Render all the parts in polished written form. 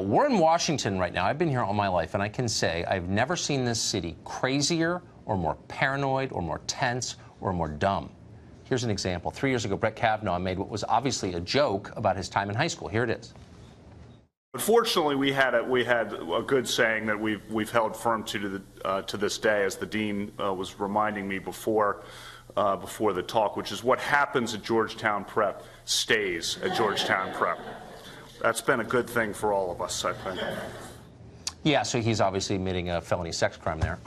We're in Washington right now. I've been here all my life, and I can say I've never seen this city crazier or more paranoid or more tense or more dumb. Here's an example. 3 years ago, Brett Kavanaugh made what was obviously a joke about his time in high school. Here it is. Unfortunately, we had a good saying that we've held firm to this day, as the dean was reminding me before the talk, which is what happens at Georgetown Prep stays at Georgetown Prep. That's been a good thing for all of us, I think. Yeah, so he's obviously admitting a felony sex crime there.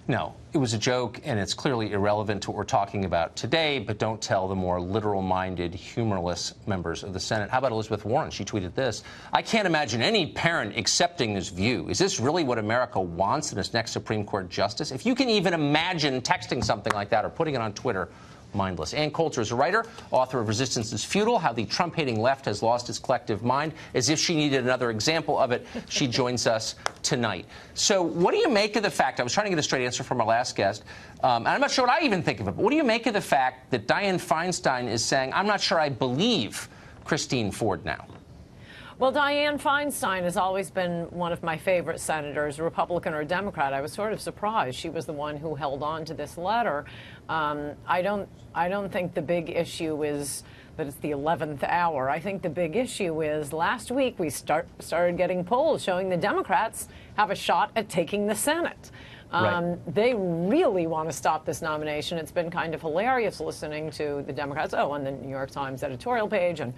No, it was a joke, and it's clearly irrelevant to what we're talking about today, but don't tell the more literal-minded, humorless members of the Senate. How about Elizabeth Warren? She tweeted this: I can't imagine any parent accepting this view. Is this really what America wants in its next Supreme Court justice? If you can even imagine texting something like that or putting it on Twitter, mindless. Ann Coulter is a writer, author of Resistance Is Futile, How the Trump-Hating Left Has Lost Its Collective Mind. As if she needed another example of it, she joins us tonight. So what do you make of the fact, I was trying to get a straight answer from our last guest, and I'm not sure what I even think of it, but what do you make of the fact that Dianne Feinstein is saying, I'm not sure I believe Christine Ford now? Well, Dianne Feinstein has always been one of my favorite senators, Republican or Democrat. I was sort of surprised she was the one who held on to this letter. I don't think the big issue is that it's the 11th hour. I think the big issue is last week we started getting polls showing the Democrats have a shot at taking the Senate. Right. They really want to stop this nomination. It's been kind of hilarious listening to the Democrats, on the New York Times editorial page, and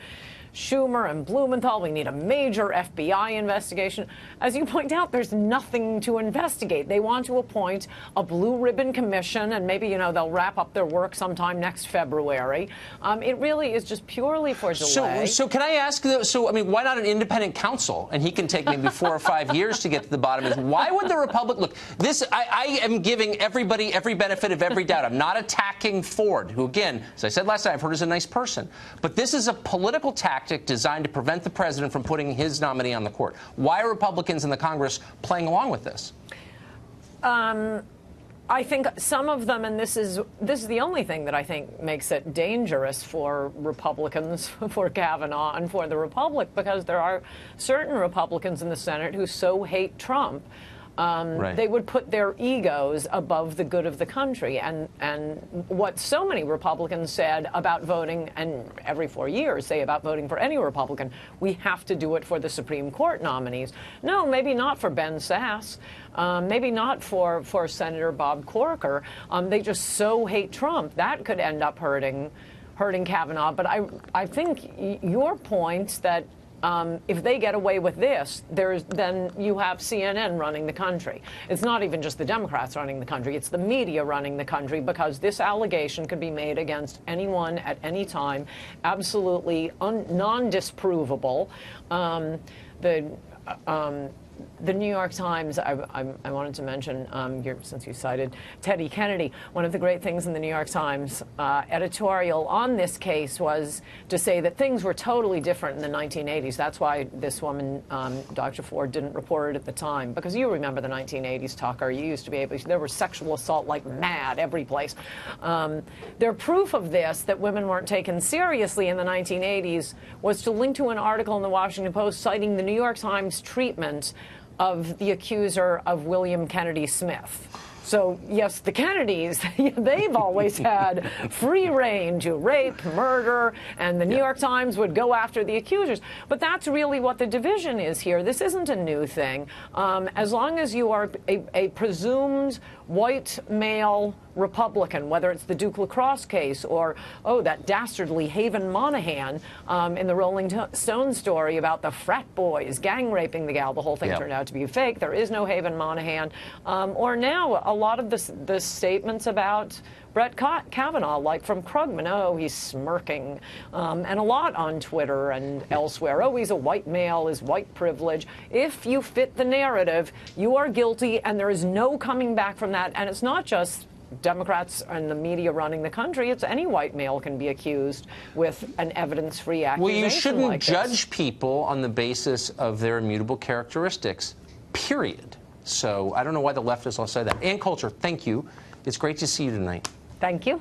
Schumer and Blumenthal. We need a major FBI investigation. As you point out, there's nothing to investigate. They want to appoint a blue ribbon commission, and maybe, they'll wrap up their work sometime next February. It really is just purely for delay. So can I ask, why not an independent counsel? And he can take maybe 4 or 5 years to get to the bottom of it. Why would the Republic look? This, I am giving everybody every benefit of every doubt. I'm not attacking Ford, who, again, as I said last night, I've heard is a nice person. But this is a political tactic designed to prevent the president from putting his nominee on the court. Why are Republicans in the Congress playing along with this? I think some of them, and this is the only thing that I think makes it dangerous for Republicans, for Kavanaugh, and for the Republic, because there are certain Republicans in the Senate who so hate Trump. Right. They would put their egos above the good of the country. And what so many Republicans said about voting, and every 4 years say about voting for any Republican, we have to do it for the Supreme Court nominees. No, maybe not for Ben Sasse. Maybe not for Senator Bob Corker. They just so hate Trump. That could end up hurting Kavanaugh. But I think your point that if they get away with this, then you have CNN running the country. It's not even just the Democrats running the country. It's the media running the country, because this allegation could be made against anyone at any time, absolutely non-disprovable. The New York Times, I wanted to mention, since you cited Teddy Kennedy, one of the great things in the New York Times editorial on this case was to say that things were totally different in the 1980s. That's why this woman, Dr. Ford, didn't report it at the time. Because you remember the 1980s, Tucker. You used to be able to, there was sexual assault like mad every place. Their proof of this, that women weren't taken seriously in the 1980s, was to link to an article in the Washington Post citing the New York Times treatment of the accuser of William Kennedy Smith. So, yes, the Kennedys, they've always had free reign to rape, murder, and the New York Times would go after the accusers. But that's really what the division is here. This isn't a new thing. As long as you are a presumed white male Republican, whether it's the Duke LaCrosse case or, that dastardly Haven Monahan in the Rolling Stone story about the frat boys gang raping the gal. The whole thing turned out to be fake. There is no Haven Monahan. Or now a lot of the statements about Brett Kavanaugh, like from Krugman, he's smirking, and a lot on Twitter and elsewhere. He's a white male, is white privilege. If you fit the narrative, you are guilty, and there is no coming back from that. And it's not just Democrats and the media running the country. It's any white male can be accused with an evidence-free accusation. Well, you shouldn't like judge people on the basis of their immutable characteristics, period. So I don't know why the leftists all say that. Ann Coulter, thank you. It's great to see you tonight. Thank you.